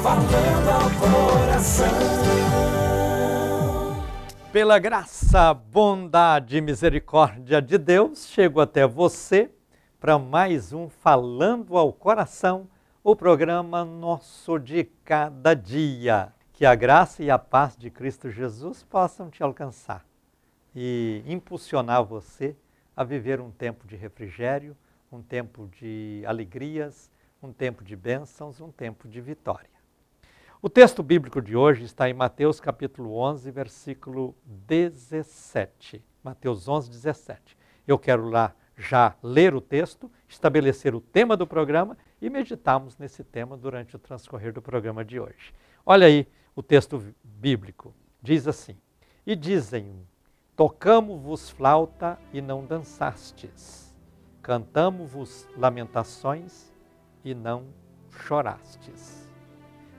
falando ao coração. Pela graça, bondade e misericórdia de Deus, chego até você para mais um Falando ao Coração, o programa nosso de cada dia. Que a graça e a paz de Cristo Jesus possam te alcançar e impulsionar você a viver um tempo de refrigério, um tempo de alegrias, um tempo de bênçãos, um tempo de vitória. O texto bíblico de hoje está em Mateus capítulo 11, versículo 17. Mateus 11, 17. Eu quero lá já ler o texto, estabelecer o tema do programa e meditarmos nesse tema durante o transcorrer do programa de hoje. Olha aí o texto bíblico. Diz assim: E dizem, tocamo-vos flauta e não dançastes, cantamo-vos lamentações e não chorastes.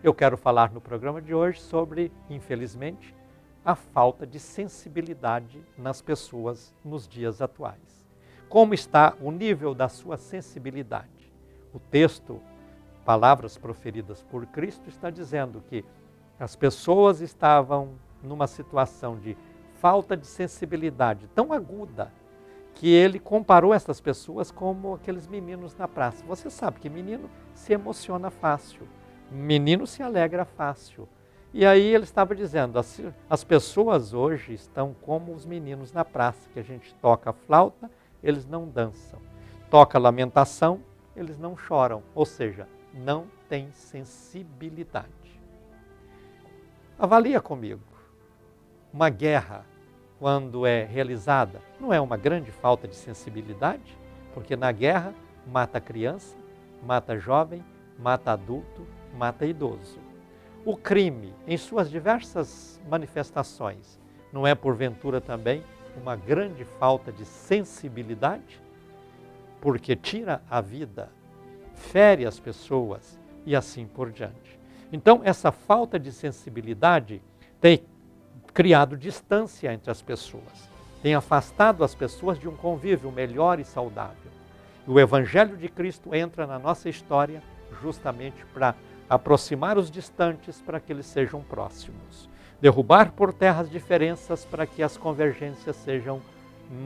Eu quero falar no programa de hoje sobre, infelizmente, a falta de sensibilidade nas pessoas nos dias atuais. Como está o nível da sua sensibilidade? O texto, palavras proferidas por Cristo, está dizendo que as pessoas estavam numa situação de falta de sensibilidade tão aguda que ele comparou essas pessoas como aqueles meninos na praça. Você sabe que menino se emociona fácil. Menino se alegra fácil. E aí ele estava dizendo, as pessoas hoje estão como os meninos na praça, que a gente toca flauta, eles não dançam. Toca lamentação, eles não choram. Ou seja, não tem sensibilidade. Avalia comigo. Uma guerra, quando é realizada, não é uma grande falta de sensibilidade? Porque na guerra mata criança, mata jovem, mata adulto, mata idoso. O crime, em suas diversas manifestações, não é porventura também uma grande falta de sensibilidade? Porque tira a vida, fere as pessoas e assim por diante. Então, essa falta de sensibilidade tem criado distância entre as pessoas, tem afastado as pessoas de um convívio melhor e saudável. E o Evangelho de Cristo entra na nossa história justamente para aproximar os distantes para que eles sejam próximos. Derrubar por terra as diferenças para que as convergências sejam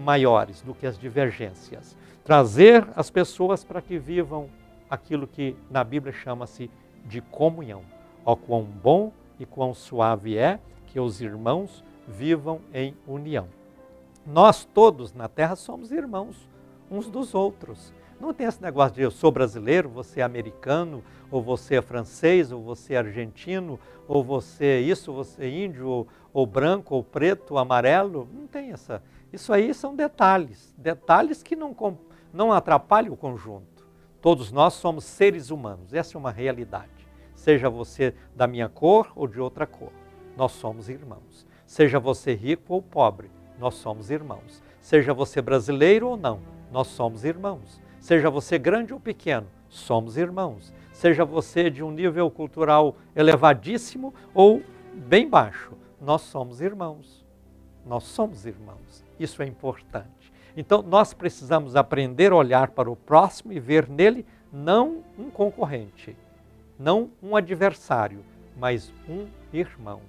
maiores do que as divergências. Trazer as pessoas para que vivam aquilo que na Bíblia chama-se de comunhão. Ó quão bom e quão suave é que os irmãos vivam em união. Nós todos na terra somos irmãos uns dos outros. Não tem esse negócio de eu sou brasileiro, você é americano, ou você é francês, ou você é argentino, ou você é isso, você é índio, ou branco, ou preto, ou amarelo. Não tem essa. Isso aí são detalhes. Detalhes que não atrapalham o conjunto. Todos nós somos seres humanos. Essa é uma realidade. Seja você da minha cor ou de outra cor. Nós somos irmãos. Seja você rico ou pobre. Nós somos irmãos. Seja você brasileiro ou não. Nós somos irmãos. Seja você grande ou pequeno, somos irmãos. Seja você de um nível cultural elevadíssimo ou bem baixo, nós somos irmãos. Nós somos irmãos. Isso é importante. Então, nós precisamos aprender a olhar para o próximo e ver nele não um concorrente, não um adversário, mas um irmão,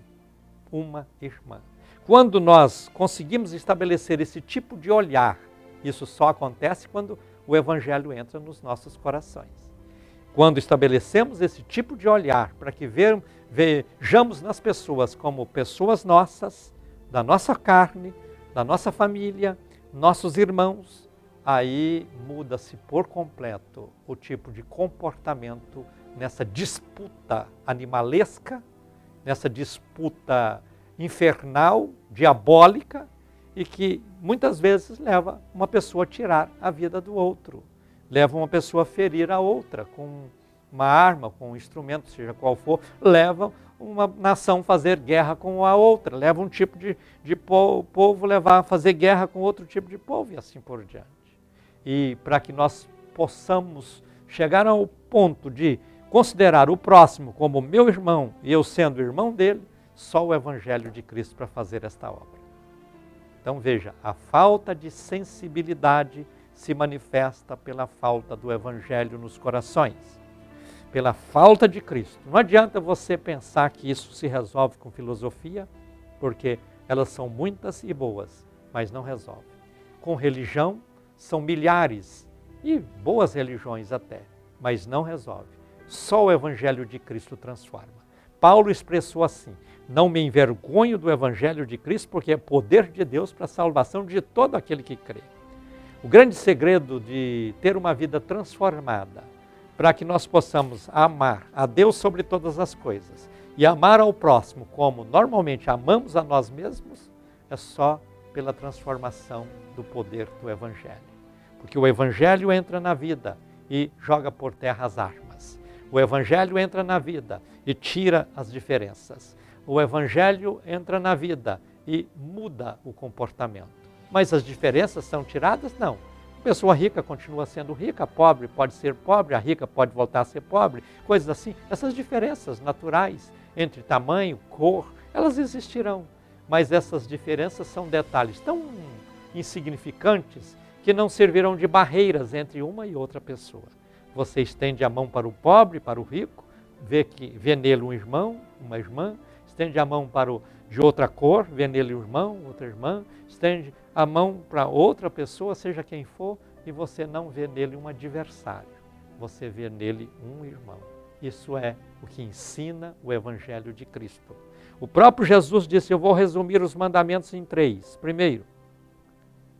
uma irmã. Quando nós conseguimos estabelecer esse tipo de olhar, isso só acontece quando o Evangelho entra nos nossos corações. Quando estabelecemos esse tipo de olhar para que vejamos nas pessoas como pessoas nossas, da nossa carne, da nossa família, nossos irmãos, aí muda-se por completo o tipo de comportamento nessa disputa animalesca, nessa disputa infernal, diabólica, e que muitas vezes leva uma pessoa a tirar a vida do outro, leva uma pessoa a ferir a outra com uma arma, com um instrumento, seja qual for, leva uma nação a fazer guerra com a outra, leva um tipo de povo a fazer guerra com outro tipo de povo e assim por diante. E para que nós possamos chegar ao ponto de considerar o próximo como meu irmão e eu sendo irmão dele, só o Evangelho de Cristo para fazer esta obra. Então veja, a falta de sensibilidade se manifesta pela falta do Evangelho nos corações. pela falta de Cristo. Não adianta você pensar que isso se resolve com filosofia, porque elas são muitas e boas, mas não resolve. Com religião, são milhares e boas religiões até, mas não resolve. Só o Evangelho de Cristo transforma. Paulo expressou assim: não me envergonho do Evangelho de Cristo, porque é poder de Deus para a salvação de todo aquele que crê. O grande segredo de ter uma vida transformada, para que nós possamos amar a Deus sobre todas as coisas e amar ao próximo como normalmente amamos a nós mesmos, é só pela transformação do poder do Evangelho. Porque o Evangelho entra na vida e joga por terra as armas. O Evangelho entra na vida e tira as diferenças. O Evangelho entra na vida e muda o comportamento. Mas as diferenças são tiradas? Não. A pessoa rica continua sendo rica, a pobre pode ser pobre, a rica pode voltar a ser pobre, coisas assim. Essas diferenças naturais entre tamanho, cor, elas existirão. Mas essas diferenças são detalhes tão insignificantes que não servirão de barreiras entre uma e outra pessoa. Você estende a mão para o pobre, para o rico, vê nele um irmão, uma irmã, estende a mão para o de outra cor, vê nele um irmão, outra irmã, estende a mão para outra pessoa, seja quem for, e você não vê nele um adversário, você vê nele um irmão. Isso é o que ensina o Evangelho de Cristo. O próprio Jesus disse: eu vou resumir os mandamentos em 3. Primeiro,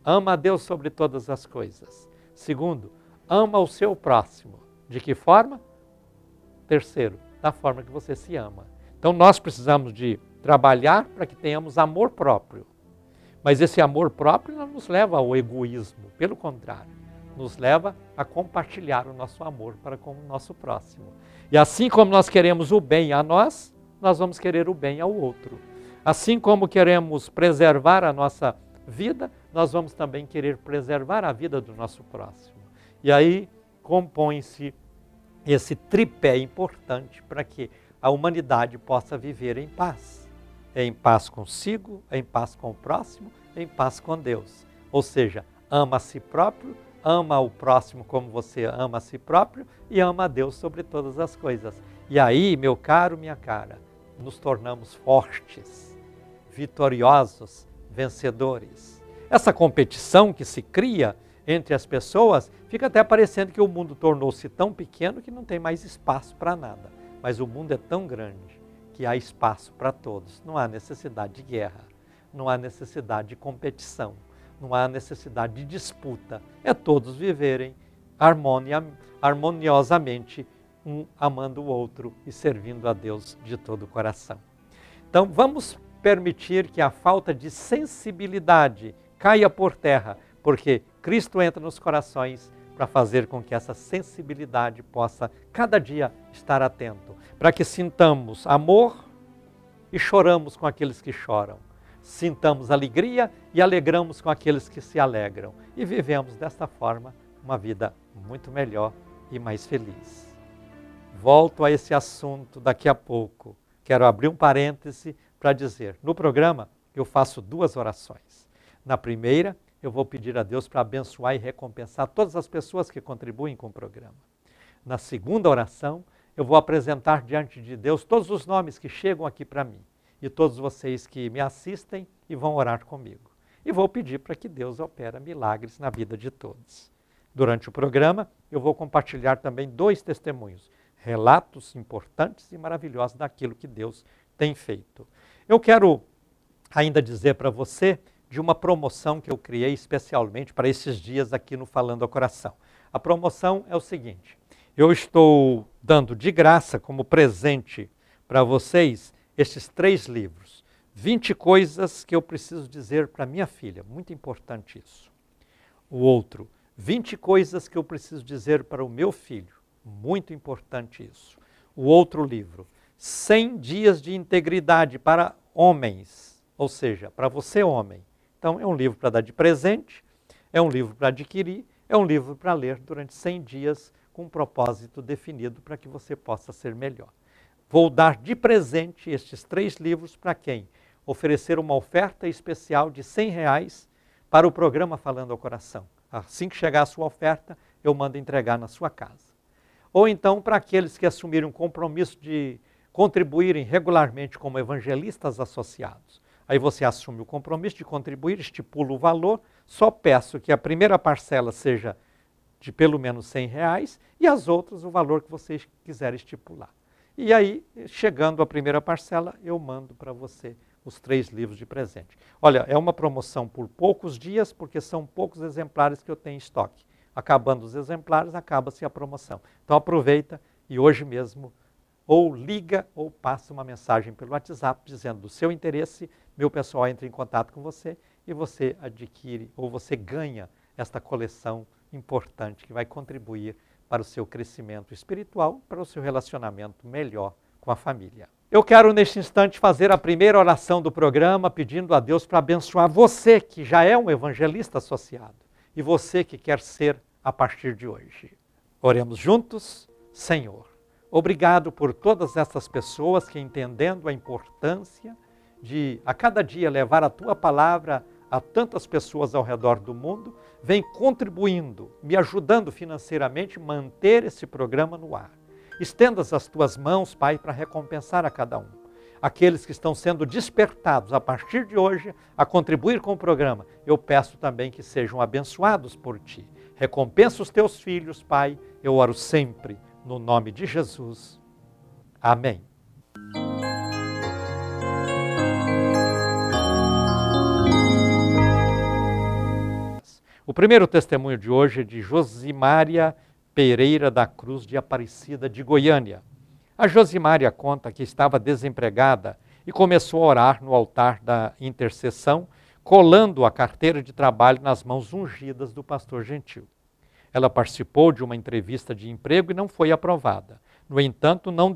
ama a Deus sobre todas as coisas. Segundo, ama o seu próximo. De que forma? Terceiro, da forma que você se ama. Então nós precisamos de trabalhar para que tenhamos amor próprio. Mas esse amor próprio não nos leva ao egoísmo, pelo contrário, nos leva a compartilhar o nosso amor para com o nosso próximo. E assim como nós queremos o bem a nós, nós vamos querer o bem ao outro. Assim como queremos preservar a nossa vida, nós vamos também querer preservar a vida do nosso próximo. E aí compõe-se esse tripé importante para que a humanidade possa viver em paz. Em paz consigo, em paz com o próximo, em paz com Deus. Ou seja, ama a si próprio, ama o próximo como você ama a si próprio e ama a Deus sobre todas as coisas. E aí, meu caro, minha cara, nos tornamos fortes, vitoriosos, vencedores. Essa competição que se cria entre as pessoas, fica até parecendo que o mundo tornou-se tão pequeno que não tem mais espaço para nada. Mas o mundo é tão grande que há espaço para todos. Não há necessidade de guerra, não há necessidade de competição, não há necessidade de disputa. É todos viverem harmoniosamente, um amando o outro e servindo a Deus de todo o coração. Então vamos permitir que a falta de sensibilidade caia por terra, porque Cristo entra nos corações para fazer com que essa sensibilidade possa cada dia estar atento, para que sintamos amor e choramos com aqueles que choram, sintamos alegria e alegramos com aqueles que se alegram e vivemos desta forma uma vida muito melhor e mais feliz. Volto a esse assunto daqui a pouco. Quero abrir um parêntese para dizer, no programa eu faço 2 orações. Na primeira, eu vou pedir a Deus para abençoar e recompensar todas as pessoas que contribuem com o programa. Na segunda oração, eu vou apresentar diante de Deus todos os nomes que chegam aqui para mim e todos vocês que me assistem e vão orar comigo. E vou pedir para que Deus opere milagres na vida de todos. Durante o programa, eu vou compartilhar também 2 testemunhos, relatos importantes e maravilhosos daquilo que Deus tem feito. Eu quero ainda dizer para você de uma promoção que eu criei especialmente para esses dias aqui no Falando ao Coração. A promoção é o seguinte: eu estou dando de graça como presente para vocês estes 3 livros. 20 coisas que eu preciso dizer para minha filha, muito importante isso. O outro, 20 coisas que eu preciso dizer para o meu filho, muito importante isso. O outro livro, 100 dias de integridade para homens, ou seja, para você homem. Então, é um livro para dar de presente, é um livro para adquirir, é um livro para ler durante 100 dias com um propósito definido para que você possa ser melhor. Vou dar de presente estes 3 livros para quem oferecer uma oferta especial de R$100 para o programa Falando ao Coração. Assim que chegar a sua oferta, eu mando entregar na sua casa. ou então para aqueles que assumirem um compromisso de contribuírem regularmente como evangelistas associados. Aí você assume o compromisso de contribuir, estipula o valor, só peço que a primeira parcela seja de pelo menos R$100 e as outras o valor que você quiser estipular. E aí, chegando à primeira parcela, eu mando para você os 3 livros de presente. Olha, é uma promoção por poucos dias, porque são poucos exemplares que eu tenho em estoque. Acabando os exemplares, acaba-se a promoção. Então aproveita e hoje mesmo ou liga ou passa uma mensagem pelo WhatsApp dizendo do seu interesse, meu pessoal entra em contato com você e você adquire ou você ganha esta coleção importante que vai contribuir para o seu crescimento espiritual, para o seu relacionamento melhor com a família. Eu quero neste instante fazer a primeira oração do programa pedindo a Deus para abençoar você que já é um evangelista associado e você que quer ser a partir de hoje. Oremos juntos. Senhor, obrigado por todas essas pessoas que, entendendo a importância de a cada dia levar a Tua palavra a tantas pessoas ao redor do mundo, vem contribuindo, me ajudando financeiramente a manter esse programa no ar. Estendas as Tuas mãos, Pai, para recompensar a cada um. Aqueles que estão sendo despertados a partir de hoje a contribuir com o programa, eu peço também que sejam abençoados por Ti. Recompensa os Teus filhos, Pai, eu oro sempre no nome de Jesus. Amém. O primeiro testemunho de hoje é de Josimária Pereira da Cruz de Aparecida de Goiânia. A Josimária conta que estava desempregada e começou a orar no altar da intercessão, colando a carteira de trabalho nas mãos ungidas do pastor Gentil. Ela participou de uma entrevista de emprego e não foi aprovada. No entanto, não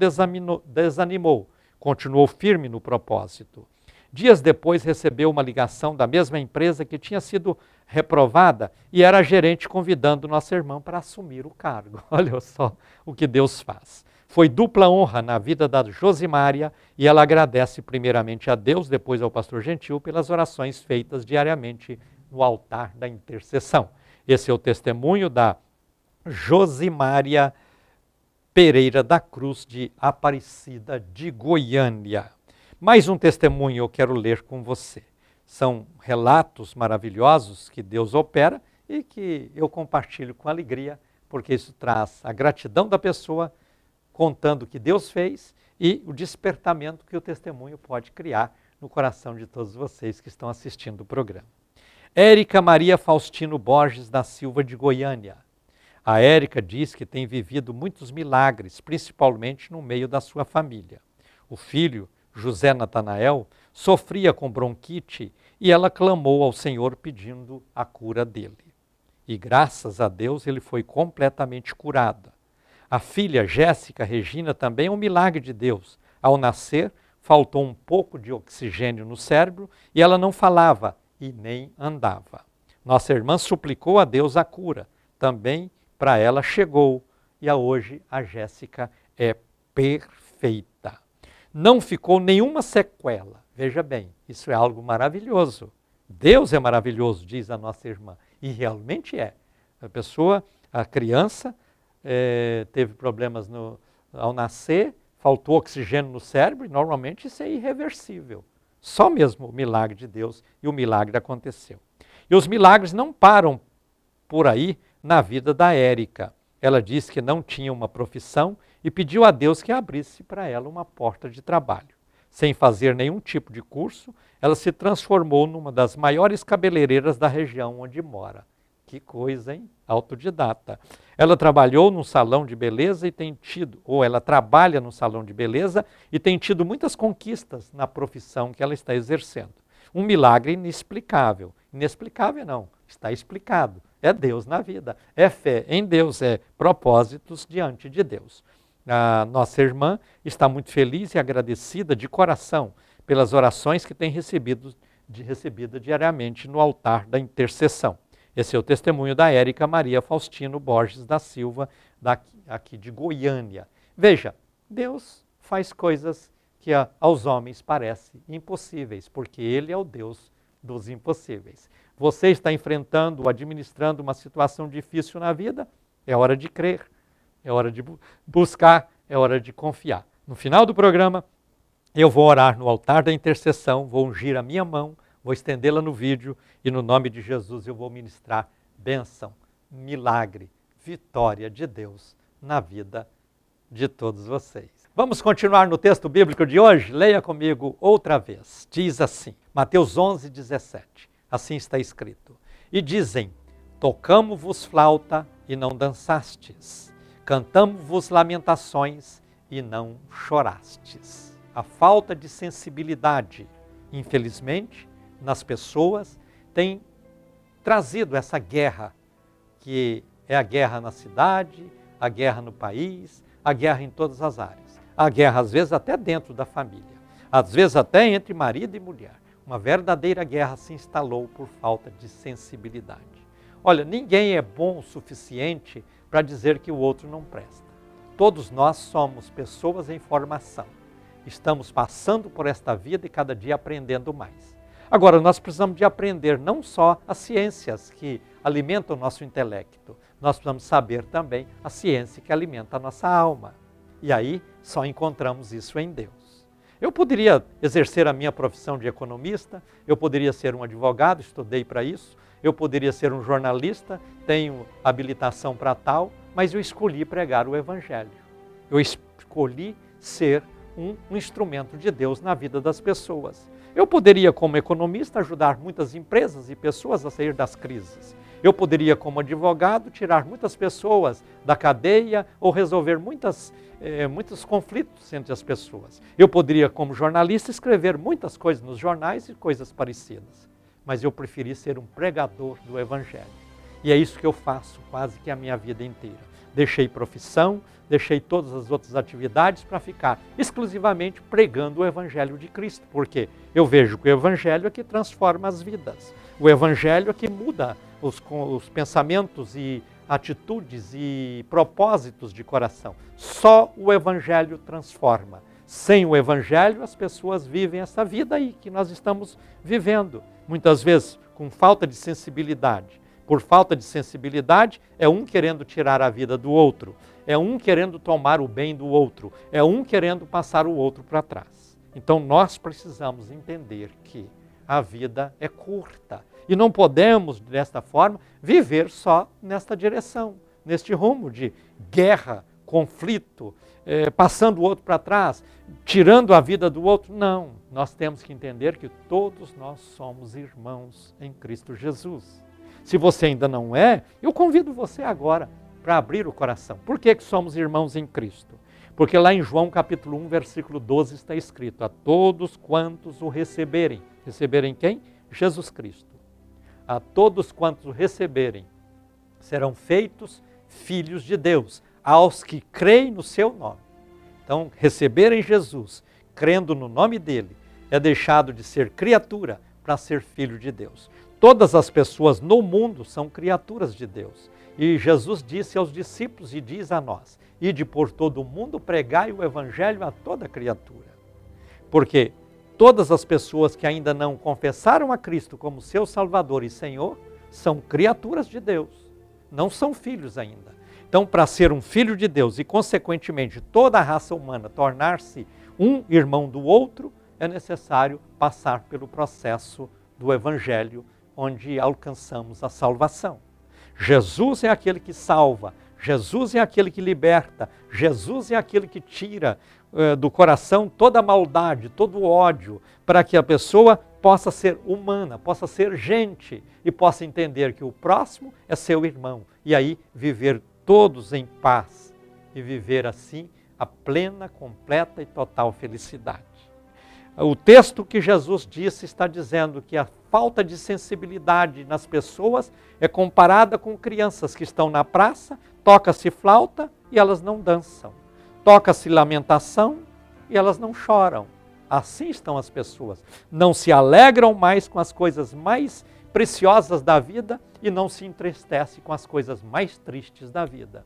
desanimou, continuou firme no propósito. Dias depois recebeu uma ligação da mesma empresa que tinha sido reprovada e era a gerente convidando nossa irmã para assumir o cargo. Olha só o que Deus faz. Foi dupla honra na vida da Josimária e ela agradece primeiramente a Deus, depois ao pastor Gentil, pelas orações feitas diariamente no altar da intercessão. Esse é o testemunho da Josimária Pereira da Cruz de Aparecida de Goiânia. Mais um testemunho eu quero ler com você. São relatos maravilhosos que Deus opera e que eu compartilho com alegria, porque isso traz a gratidão da pessoa contando o que Deus fez e o despertamento que o testemunho pode criar no coração de todos vocês que estão assistindo o programa. Érica Maria Faustino Borges da Silva de Goiânia. A Érica diz que tem vivido muitos milagres, principalmente no meio da sua família. O filho, José Natanael, sofria com bronquite e ela clamou ao Senhor pedindo a cura dele. E graças a Deus ele foi completamente curado. A filha Jéssica Regina também é um milagre de Deus. Ao nascer, faltou um pouco de oxigênio no cérebro e ela não falava e nem andava. Nossa irmã suplicou a Deus a cura. Também para ela chegou e hoje a Jéssica é perfeita. Não ficou nenhuma sequela. Veja bem, isso é algo maravilhoso. Deus é maravilhoso, diz a nossa irmã. E realmente é. A criança teve problemas ao nascer, faltou oxigênio no cérebro e normalmente isso é irreversível. Só mesmo o milagre de Deus e o milagre aconteceu. E os milagres não param por aí na vida da Érica. Ela disse que não tinha uma profissão e pediu a Deus que abrisse para ela uma porta de trabalho. Sem fazer nenhum tipo de curso, ela se transformou numa das maiores cabeleireiras da região onde mora. Que coisa, hein? Autodidata. Ela trabalhou num salão de beleza e ela trabalha num salão de beleza e tem tido muitas conquistas na profissão que ela está exercendo. Um milagre inexplicável. Inexplicável não, está explicado. É Deus na vida, é fé em Deus, é propósitos diante de Deus. A nossa irmã está muito feliz e agradecida de coração pelas orações que tem recebido diariamente no altar da intercessão. Esse é o testemunho da Érica Maria Faustino Borges da Silva, aqui de Goiânia. Veja, Deus faz coisas que aos homens parecem impossíveis, porque Ele é o Deus dos impossíveis. Você está enfrentando, administrando uma situação difícil na vida, é hora de crer. é hora de buscar, é hora de confiar. No final do programa, eu vou orar no altar da intercessão, vou ungir a minha mão, vou estendê-la no vídeo e no nome de Jesus eu vou ministrar bênção, milagre, vitória de Deus na vida de todos vocês. Vamos continuar no texto bíblico de hoje? Leia comigo outra vez. Diz assim, Mateus 11, 17. Assim está escrito. E dizem, tocamo-vos flauta e não dançastes, cantamo-vos lamentações e não chorastes. A falta de sensibilidade, infelizmente, nas pessoas, tem trazido essa guerra, que é a guerra na cidade, a guerra no país, a guerra em todas as áreas. A guerra, às vezes, até dentro da família. Às vezes, até entre marido e mulher. Uma verdadeira guerra se instalou por falta de sensibilidade. Olha, ninguém é bom o suficiente para dizer que o outro não presta. Todos nós somos pessoas em formação. Estamos passando por esta vida e cada dia aprendendo mais. Agora, nós precisamos de aprender não só as ciências que alimentam o nosso intelecto, nós precisamos saber também a ciência que alimenta a nossa alma. E aí, só encontramos isso em Deus. Eu poderia exercer a minha profissão de economista, eu poderia ser um advogado, estudei para isso, eu poderia ser um jornalista, tenho habilitação para tal, mas eu escolhi pregar o Evangelho. Eu escolhi ser um instrumento de Deus na vida das pessoas. Eu poderia, como economista, ajudar muitas empresas e pessoas a sair das crises. Eu poderia, como advogado, tirar muitas pessoas da cadeia ou resolver muitos conflitos entre as pessoas. Eu poderia, como jornalista, escrever muitas coisas nos jornais e coisas parecidas. Mas eu preferi ser um pregador do Evangelho. E é isso que eu faço quase que a minha vida inteira. Deixei profissão, deixei todas as outras atividades para ficar exclusivamente pregando o Evangelho de Cristo. Porque eu vejo que o Evangelho é que transforma as vidas. O Evangelho é que muda os pensamentos e atitudes e propósitos de coração. Só o Evangelho transforma. Sem o Evangelho, as pessoas vivem essa vida aí que nós estamos vivendo. Muitas vezes com falta de sensibilidade. Por falta de sensibilidade, é um querendo tirar a vida do outro. É um querendo tomar o bem do outro. É um querendo passar o outro para trás. Então nós precisamos entender que a vida é curta. E não podemos, desta forma, viver só nesta direção, neste rumo de guerra, conflito, passando o outro para trás, tirando a vida do outro. Não, nós temos que entender que todos nós somos irmãos em Cristo Jesus. Se você ainda não é, eu convido você agora para abrir o coração. Por que somos irmãos em Cristo? Porque lá em João capítulo 1, versículo 12 está escrito, a todos quantos o receberem. Receberem quem? Jesus Cristo. A todos quantos o receberem, serão feitos filhos de Deus, aos que creem no seu nome. Então, receberem Jesus, crendo no nome dele, é deixado de ser criatura para ser filho de Deus. Todas as pessoas no mundo são criaturas de Deus. E Jesus disse aos discípulos e diz a nós, ide por todo o mundo, pregai o Evangelho a toda criatura. Porque todas as pessoas que ainda não confessaram a Cristo como seu Salvador e Senhor, são criaturas de Deus, não são filhos ainda. Então, para ser um filho de Deus e, consequentemente, toda a raça humana tornar-se um irmão do outro, é necessário passar pelo processo do Evangelho, onde alcançamos a salvação. Jesus é aquele que salva, Jesus é aquele que liberta, Jesus é aquele que tira do coração toda a maldade, todo o ódio, para que a pessoa possa ser humana, possa ser gente e possa entender que o próximo é seu irmão. E aí viver todos em paz e viver assim a plena, completa e total felicidade. O texto que Jesus disse está dizendo que a falta de sensibilidade nas pessoas é comparada com crianças que estão na praça, toca-se flauta e elas não dançam. Toca-se lamentação e elas não choram. Assim estão as pessoas. Não se alegram mais com as coisas mais preciosas da vida e não se entristecem com as coisas mais tristes da vida.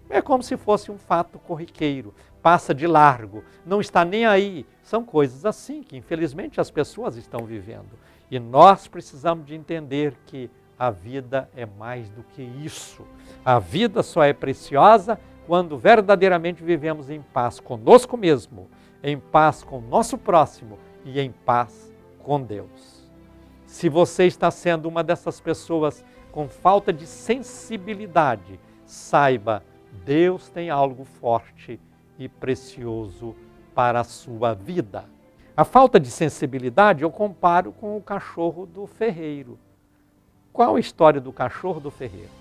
É como se fosse um fato corriqueiro, passa de largo, não está nem aí. São coisas assim que, infelizmente, as pessoas estão vivendo. E nós precisamos de entender que a vida é mais do que isso. A vida só é preciosa quando verdadeiramente vivemos em paz conosco mesmo, em paz com o nosso próximo e em paz com Deus. Se você está sendo uma dessas pessoas com falta de sensibilidade, saiba, Deus tem algo forte e precioso para a sua vida. A falta de sensibilidade eu comparo com o cachorro do ferreiro. Qual a história do cachorro do ferreiro?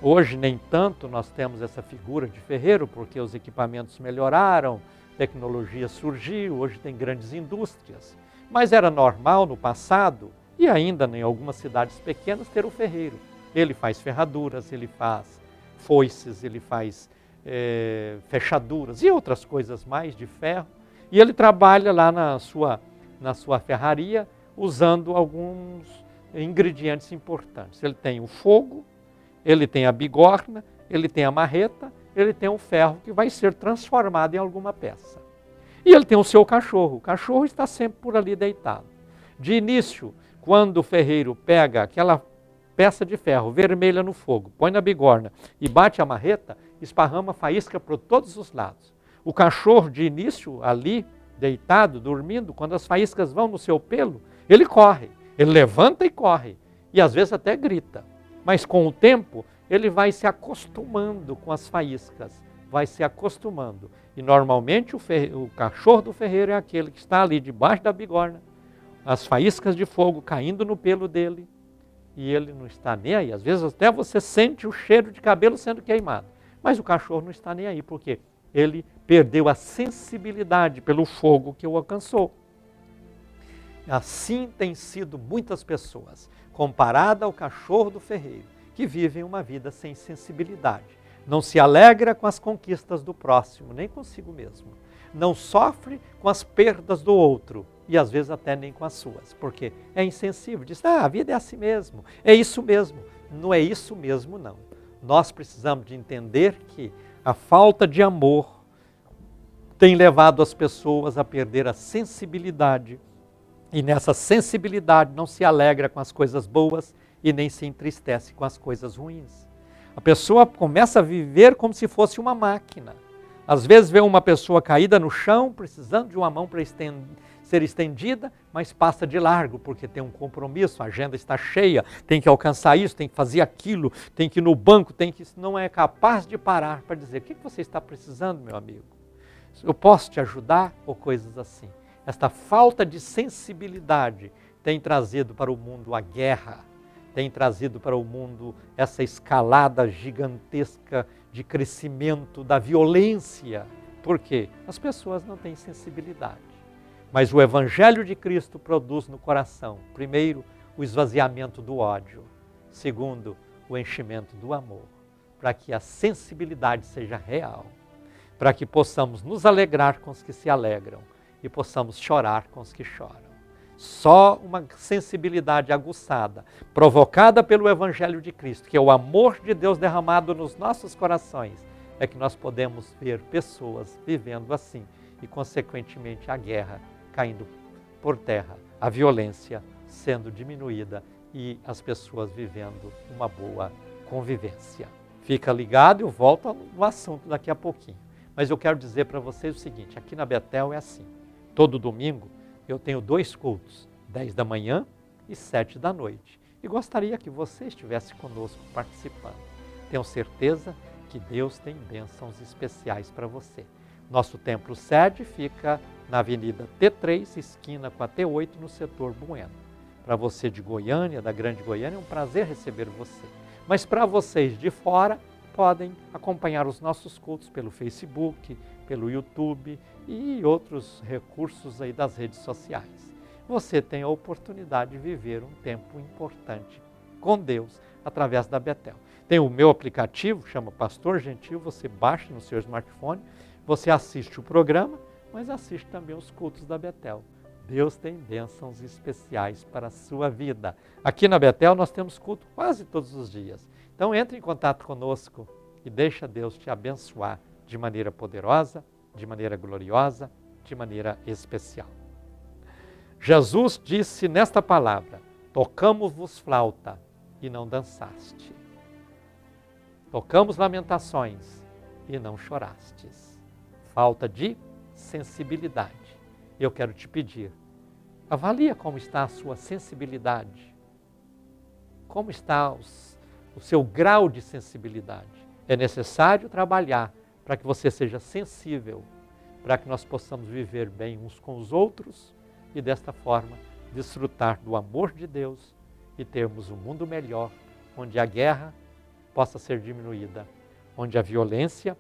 Hoje nem tanto nós temos essa figura de ferreiro, porque os equipamentos melhoraram, tecnologia surgiu, hoje tem grandes indústrias. Mas era normal no passado, e ainda em algumas cidades pequenas, ter o ferreiro. Ele faz ferraduras, ele faz foices, ele faz fechaduras e outras coisas mais de ferro. E ele trabalha lá na sua ferraria usando alguns ingredientes importantes. Ele tem o fogo, ele tem a bigorna, ele tem a marreta, ele tem o ferro que vai ser transformado em alguma peça. E ele tem o seu cachorro. O cachorro está sempre por ali deitado. De início, quando o ferreiro pega aquela peça de ferro vermelha no fogo, põe na bigorna e bate a marreta, esparrama faísca por todos os lados. O cachorro, de início, ali, deitado, dormindo, quando as faíscas vão no seu pelo, ele corre, ele levanta e corre, e às vezes até grita. Mas com o tempo, ele vai se acostumando com as faíscas, vai se acostumando. E normalmente o cachorro do ferreiro é aquele que está ali debaixo da bigorna, as faíscas de fogo caindo no pelo dele, e ele não está nem aí. Às vezes até você sente o cheiro de cabelo sendo queimado. Mas o cachorro não está nem aí, porque ele perdeu a sensibilidade pelo fogo que o alcançou. Assim tem sido muitas pessoas, comparada ao cachorro do ferreiro, que vivem uma vida sem sensibilidade. Não se alegra com as conquistas do próximo, nem consigo mesmo. Não sofre com as perdas do outro, e às vezes até nem com as suas, porque é insensível. Diz, a vida é assim mesmo, é isso mesmo. Não é isso mesmo, não. Nós precisamos de entender que a falta de amor tem levado as pessoas a perder a sensibilidade, e nessa sensibilidade não se alegra com as coisas boas e nem se entristece com as coisas ruins. A pessoa começa a viver como se fosse uma máquina. Às vezes vê uma pessoa caída no chão, precisando de uma mão para ser estendida, mas passa de largo, porque tem um compromisso, a agenda está cheia, tem que alcançar isso, tem que fazer aquilo, tem que ir no banco, não é capaz de parar para dizer, o que você está precisando, meu amigo? Eu posso te ajudar? Ou coisas assim. Esta falta de sensibilidade tem trazido para o mundo a guerra, tem trazido para o mundo essa escalada gigantesca de crescimento da violência. Por quê? As pessoas não têm sensibilidade. Mas o Evangelho de Cristo produz no coração, primeiro, o esvaziamento do ódio, segundo, o enchimento do amor, para que a sensibilidade seja real, para que possamos nos alegrar com os que se alegram e possamos chorar com os que choram. Só uma sensibilidade aguçada, provocada pelo Evangelho de Cristo, que é o amor de Deus derramado nos nossos corações, é que nós podemos ver pessoas vivendo assim e, consequentemente, a guerra caindo por terra, a violência sendo diminuída e as pessoas vivendo uma boa convivência. Fica ligado e eu volto no assunto daqui a pouquinho. Mas eu quero dizer para vocês o seguinte, aqui na Betel é assim, todo domingo eu tenho 2 cultos, 10 da manhã e 7 da noite. E gostaria que você estivesse conosco participando. Tenho certeza que Deus tem bênçãos especiais para você. Nosso templo sede fica na Avenida T3, esquina com a T8, no setor Bueno. Para você de Goiânia, da Grande Goiânia, é um prazer receber você. Mas para vocês de fora, podem acompanhar os nossos cultos pelo Facebook, pelo YouTube e outros recursos aí das redes sociais. Você tem a oportunidade de viver um tempo importante com Deus através da Betel. Tem o meu aplicativo, chama Pastor Gentil, você baixa no seu smartphone, você assiste o programa, mas assiste também os cultos da Betel. Deus tem bênçãos especiais para a sua vida. Aqui na Betel nós temos culto quase todos os dias. Então entre em contato conosco e deixa Deus te abençoar de maneira poderosa, de maneira gloriosa, de maneira especial. Jesus disse nesta palavra, tocamos-vos flauta e não dançaste. Tocamos lamentações e não chorastes. Falta de sensibilidade. Eu quero te pedir, avalia como está a sua sensibilidade. Como está o seu grau de sensibilidade. É necessário trabalhar para que você seja sensível, para que nós possamos viver bem uns com os outros e desta forma desfrutar do amor de Deus e termos um mundo melhor, onde a guerra possa ser diminuída, onde a violência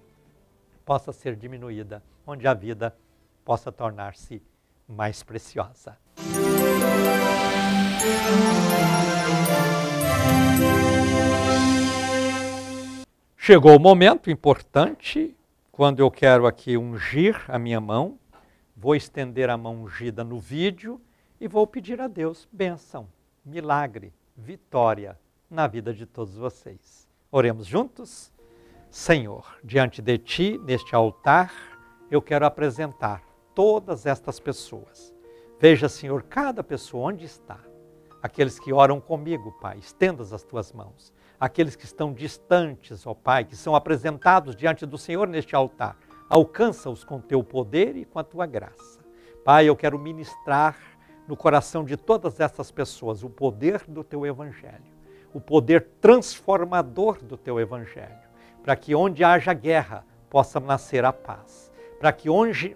possa ser diminuída, onde a vida possa tornar-se mais preciosa. Chegou o momento importante, quando eu quero aqui ungir a minha mão, vou estender a mão ungida no vídeo e vou pedir a Deus bênção, milagre, vitória na vida de todos vocês. Oremos juntos? Senhor, diante de Ti, neste altar, eu quero apresentar todas estas pessoas. Veja, Senhor, cada pessoa onde está. Aqueles que oram comigo, Pai, estendas as Tuas mãos. Aqueles que estão distantes, ó Pai, que são apresentados diante do Senhor neste altar, alcança-os com Teu poder e com a Tua graça. Pai, eu quero ministrar no coração de todas essas pessoas o poder do Teu Evangelho, o poder transformador do Teu Evangelho, para que onde haja guerra possa nascer a paz, para que onde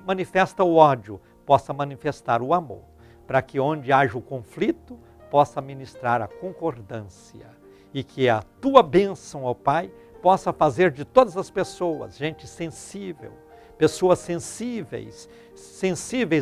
manifesta o ódio possa manifestar o amor, para que onde haja o conflito possa ministrar a concordância e que a Tua bênção, ó Pai, possa fazer de todas as pessoas gente sensível, pessoas sensíveis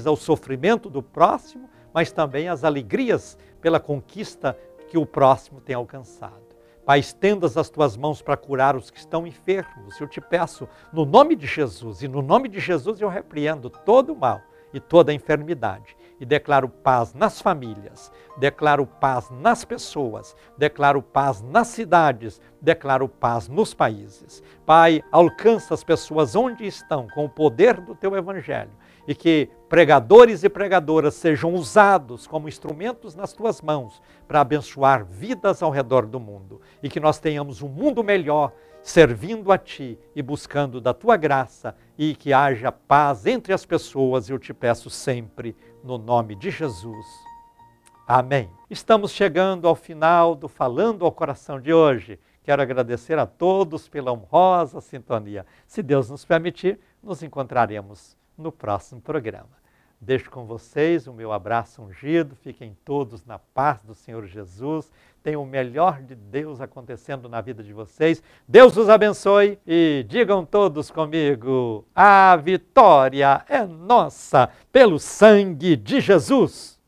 ao sofrimento do próximo, mas também às alegrias pela conquista que o próximo tem alcançado. Pai, estendas as Tuas mãos para curar os que estão enfermos. Eu te peço, no nome de Jesus, e no nome de Jesus eu repreendo todo o mal e toda a enfermidade. E declaro paz nas famílias, declaro paz nas pessoas, declaro paz nas cidades, declaro paz nos países. Pai, alcança as pessoas onde estão com o poder do Teu Evangelho e que pregadores e pregadoras sejam usados como instrumentos nas Tuas mãos para abençoar vidas ao redor do mundo e que nós tenhamos um mundo melhor servindo a Ti e buscando da Tua graça e que haja paz entre as pessoas, eu te peço sempre, no nome de Jesus. Amém. Estamos chegando ao final do Falando ao Coração de hoje. Quero agradecer a todos pela honrosa sintonia. Se Deus nos permitir, nos encontraremos no próximo programa. Deixo com vocês o meu abraço ungido, fiquem todos na paz do Senhor Jesus, tenham o melhor de Deus acontecendo na vida de vocês. Deus os abençoe e digam todos comigo, a vitória é nossa pelo sangue de Jesus.